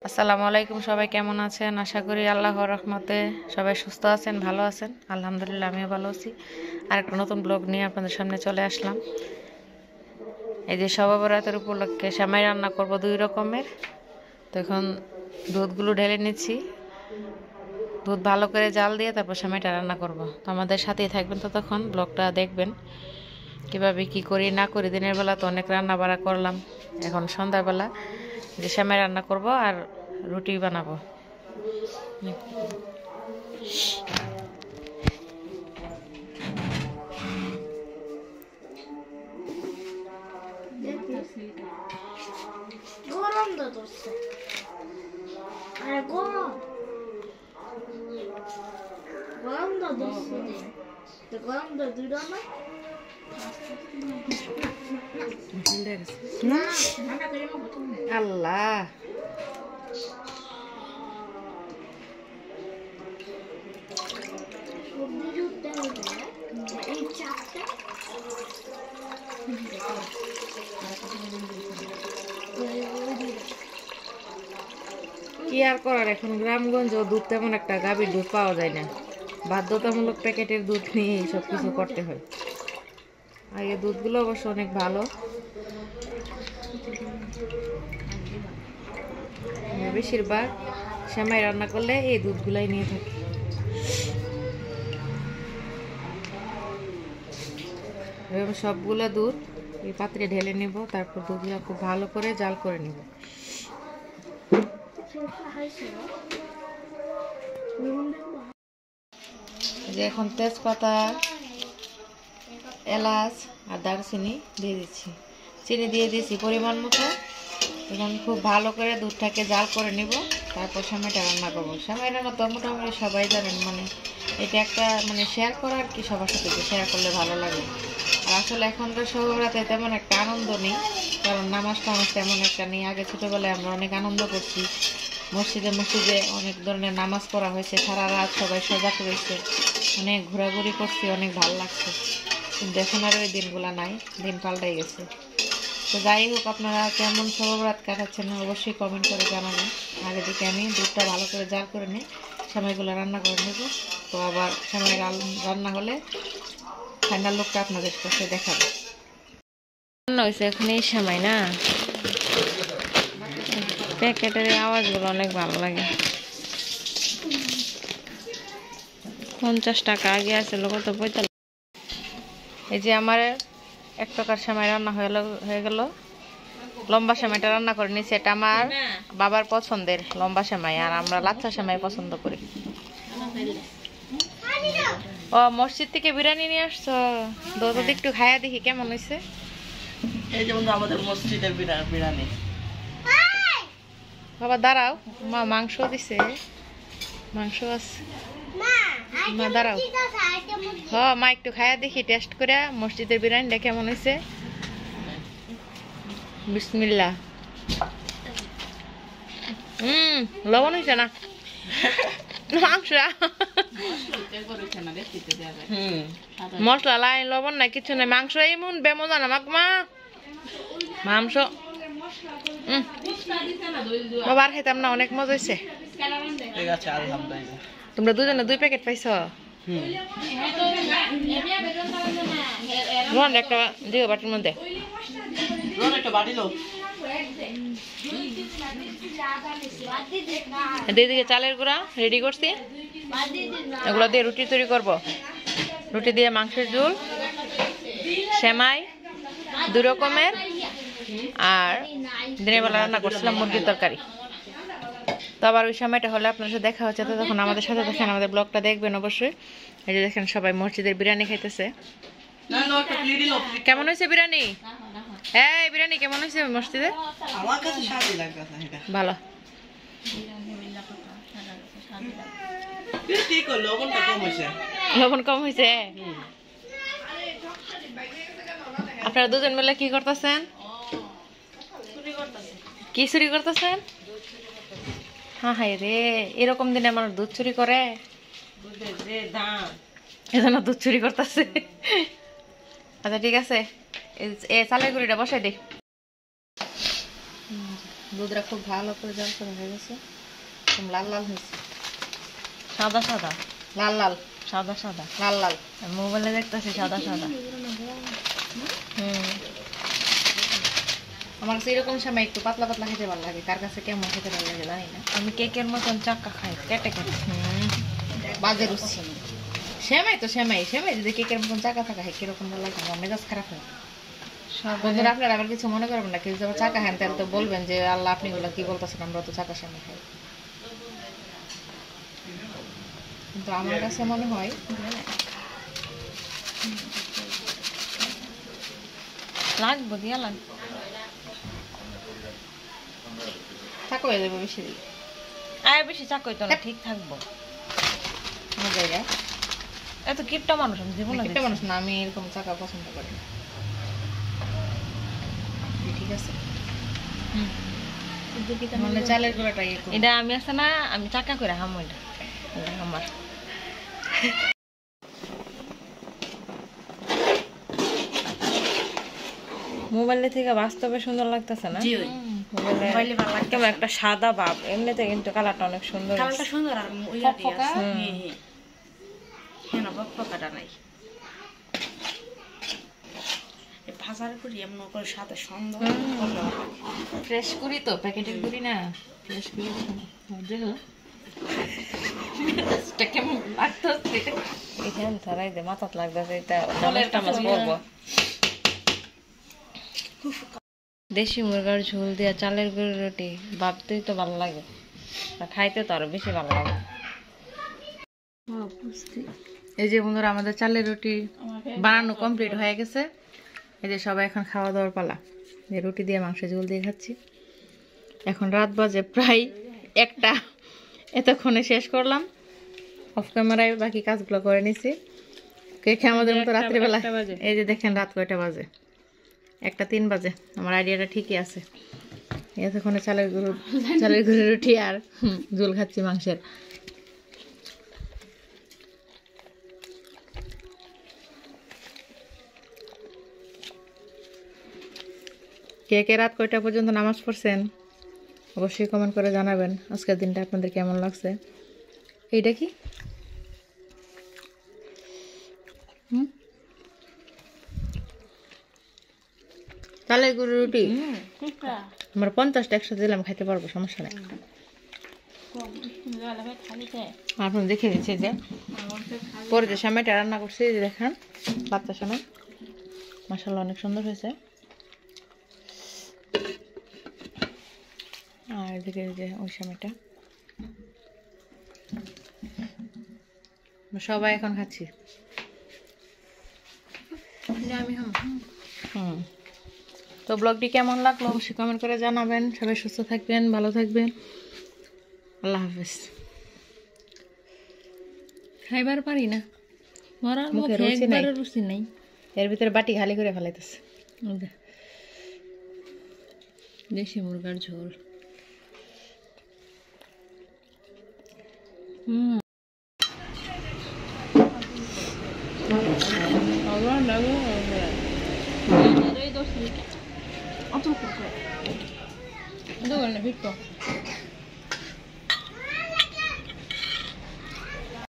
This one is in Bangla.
আসসালামু আলাইকুম, সবাই কেমন আছেন? আশা করি আল্লাহর রহমতে সবাই সুস্থ আছেন, ভালো আছেন। আলহামদুলিল্লাহ আমিও ভালো আছি। আর একটা নতুন ব্লগ নিয়ে আপনাদের সামনে চলে আসলাম। এই যে শবে বরাতের উপলক্ষে সেমাই রান্না করব 2 রকমের। তো এখন দুধগুলো ঢেলে নিচ্ছি, দুধ ভালো করে জাল দিয়ে তারপর সেমাইটা রান্না করব। তো আমাদের সাথেই থাকবেন, ততক্ষণ ব্লগটা দেখবেন কীভাবে কী করি না করি। দিনের বেলা তো অনেক রান্না বাড়া করলাম, এখন সন্ধ্যাবেলা যে সেমাই রান্না করব আর রুটি বানাবো। গরম তো ধরছে, আরে গরম গরম তো ধরছে, তো গরম তো দুই না আল্লাহ সবজি উঠতে হবে এই চাপটা কি আর করার, এখন গ্রামগঞ্জ দুধ তেমন একটা গাভীর দুধ পাওয়া যায় না, বাধ্যতামূলক প্যাকেটের দুধ নিয়ে সব কিছু করতে হয়। আর এই দুধগুলো অবশ্য অনেক ভালো, বেশিরভাগ সেমাই রান্না করলে এই দুধগুলাই নিয়ে থাকি। সবগুলো দুধ এই পাত্রে ঢেলে নিব, তারপর দুধগুলো খুব ভালো করে জাল করে নিব। যে এখন তেজপাতা, এলাচ আর দারচিনি দিয়ে দিচ্ছি, চিনি দিয়ে দিয়েছি পরিমাণ মতো। এখন খুব ভালো করে দুধটাকে জাল করে নিব, তারপর সেমাইটা রান্না করবো। সেমাই রান্না তো মোটামুটি সবাই জানেন, এটা একটা শেয়ার করা আর কি, সবার সাথে শেয়ার করলে ভালো লাগে। আর আসলে এখনকার শহরাতে তেমন একটা আনন্দ নেই, কারণ নামাজ টামাজ তেমন একটা নেই। আগে ছোটোবেলায় আমরা অনেক আনন্দ করছি, মসজিদে মসজিদে অনেক ধরনের নামাজ পড়া হয়েছে, সারা রাত সবাই সজাগ রয়েছে, অনেক ঘোরাঘুরি করছি, অনেক ভালো লাগছে। কিন্তু এখন আর ওই দিনগুলো নাই, দিন পাল্টাই গেছে। তো যাই হোক, আপনারা কেমন শবে বরাত কাটাচ্ছেন অবশ্যই কমেন্ট করে জানাবেন। আর এদিকে আমি দুধটা ভালো করে জাল করে নিই, সেমাইগুলো রান্না করে নেব। তো আবার সেমাই রান্না হলে ফাইনাল লুকটা আপনাদের কাছে দেখাবো। রান্না হয়েছে এখন এই সেমাই না, প্যাকেটের আওয়াজগুলো অনেক ভালো লাগে। 50 টাকা, আগে আছে কত 45। এই যে আমার এক প্রকার সেমাই রান্না হয়ে গেল। লম্বা সেমাইটা রান্না করে নিচ্ছি, এটা আমার বাবার পছন্দের লম্বা সেমাই, আর আমরা লাচ্ছা সেমাই পছন্দ করি। ও মসজিদ থেকে বিরিয়ানি নিয়ে আসছো, দুধ একটু খাইয়া দেখি কেমন হয়েছে। এই যেমন আমাদের মসজিদের বিরিয়ানি। বাবা দাঁড়াও, মা মাংস দিছে, মাংস আছে, মা দাঁড়াও। মা একটু খাইয়া দেখি, টেস্ট করে মসজিদের বিরিয়ানিটা কেমন হয়েছে। বিসমিল্লাহ। লবণ হয়েছে না মাংস, মশলা লাই লবণ নাই, কিছু নাই, মাংস এমন বেমজা না মা মাংস। বাবা আর খাইতাম না, অনেক মজা হয়েছে। তোমরা দুজনে 2 প্যাকেট পাইছো? একটা দিও বাটির মধ্যে। দিদিকে চালের গুঁড়া রেডি করছি, এগুলো দিয়ে রুটি তৈরি করব। রুটি দিয়ে মাংসের ঝোল, সেমাই 2 রকমের, আর দিনের বেলা রান্না করছিলাম মুরগির তরকারি। তো আবার ওই সময়টা হলে আপনার সাথে দেখা হচ্ছে, তখন আমাদের সাথে দেখেন, আমাদের ব্লগটা দেখবেন অবশ্যই। এই যে দেখেন সবাই মসজিদের বিরিয়ানি খাইতেছে। কেমন হয়েছে বিরিয়ানি? হ্যাঁ বিরিয়ানি কেমন হয়েছে মসজিদে? ভালো। লবণ কম হয়েছে? আপনারা দুজন মিলে কি করতেছেন? কি চুরি করতেছেন? হ্যাঁ রে, এরকম দিনে আমার দুধ চুরি করে, এজন্য দুধ চুরি করতেছে। আচ্ছা ঠিক আছে, চালের গুঁড়িটা বসাই দে। দুধটা খুব ভালো করে জাল করে হয়ে গেছে, একদম লাল লাল হয়েছে, সাদা সাদা লাল লাল সাদা সাদা লাল লাল। মোবাইলে দেখতেছি সাদা সাদা। আমার কাছে এরকম সময় একটু পাতলা পাতলা খেতে ভালো লাগে, কার কাছে কেমন খেতে ভালো লাগে জানি না। আমি কেকের মতন চাক্কা খাই, কেটে কেটে। বাজে রুচি। সেমাই তো সেমাই, সেমাই যদি কেকের মতন চাকা থাকা হয় কিরকম ভালো লাগে, আমার মেজাজ খারাপ হয়। বন্ধুরা আপনারা আবার কিছু মনে করবেন না, কেউ যদি আবার চাকা খান তাহলে তো বলবেন যে আল্লাহ আপনি ওগুলো কি বলতেছেন, আমরা তো চাকা সেমাই খাই। কিন্তু আমার কাছে মনে হয় লাগবো দিয়া লাগবে, চাকা হয়ে যাবে বেশি দিলে আর বেশি চাক হইতো না, ঠিক থাকবো। আমার জায়গায় এত কিপটা মানুষ আমি জীবনে একটা মানুষ না, আমি এরকম চাকা পছন্দ করি না। ঠিক আছে, মানে চালের গুঁড়াটা ইয়ে করবো। এটা আমি আছে না, আমি চাকা করে হামো, এটা আমার মোবাইলে থেকে বাস্তবে সুন্দর লাগতেছে না? মোবাইলে কেমন একটা সাদা ভাব, এমনিতে কিন্তু কালারটা অনেক সুন্দর। কালারটা সুন্দর আর ওইটা দিয়ে আছে। হ্যাঁ না বকবকাটা নাই। এই ভাজার করি এমন করে সাথে সুন্দর ফ্রেশ করি তো, প্যাকেটের করি না, ফ্রেশ করি। দেখো এটা কেমন লাগতেছে, এখানে ধরাই দে, মাথাত লাগতেছে। এটা চামচটা মাছ পড়বো। দেশি মুরগার ঝোল দিয়া চালের গুঁড়োর রুটি ভাবতেই তো ভালো লাগে, আর খাইতে তো আরো বেশি ভালো লাগে। এই যে বন্ধুরা আমাদের চালের রুটি বানানো কমপ্লিট হয়ে গেছে। এই যে সবাই এখন খাওয়া দাওয়ার পালা। যে রুটি দিয়ে মাংসের ঝোল দিয়ে খাচ্ছি। এখন রাত বাজে প্রায় 1টা, এতক্ষণে শেষ করলাম। অফ ক্যামেরায় বাকি কাজগুলো করে নিছি। কেখে আমাদের মতো রাত্রিবেলা। এই যে দেখেন রাত কয়টা বাজে, 1:03 বাজে। আমার আইডিয়াটা ঠিকই আছে। এতক্ষণে চালের গুঁড়ো রুটি আর ঝোল খাচ্ছি মাংসের। কে কে রাত কয়টা পর্যন্ত নামাজ পড়ছেন অবশ্যই কমেন্ট করে জানাবেন। আজকের দিনটা আপনাদের কেমন লাগছে। এইটা কি চালের গুঁড়ো রুটি, আমরা 50টা একসাথে দিলাম, খাইতে পারবো, সমস্যা নেই। আপনার দেখে দিচ্ছে যে পরে যে সময়টা রান্না করছি, যে দেখেন বাচ্চা সময় মাশাআল্লাহ অনেক সুন্দর হয়েছে। আর এদিকে যে ওই সময়টা সবাই এখন খাচ্ছি। তো ব্লগটি কেমন লাগলো অবশ্যই কমেন্ট করে জানাবেন। সবাই সুস্থ থাকবেন, ভালো থাকবেন। আল্লাহ হাফেজ। খাইবার পারি না, মরার মুখে রুচি নাই। এর ভিতরে বাটি খালি করে ফেলাইতেছে। দেশি মুরগার ঝোল। অত করে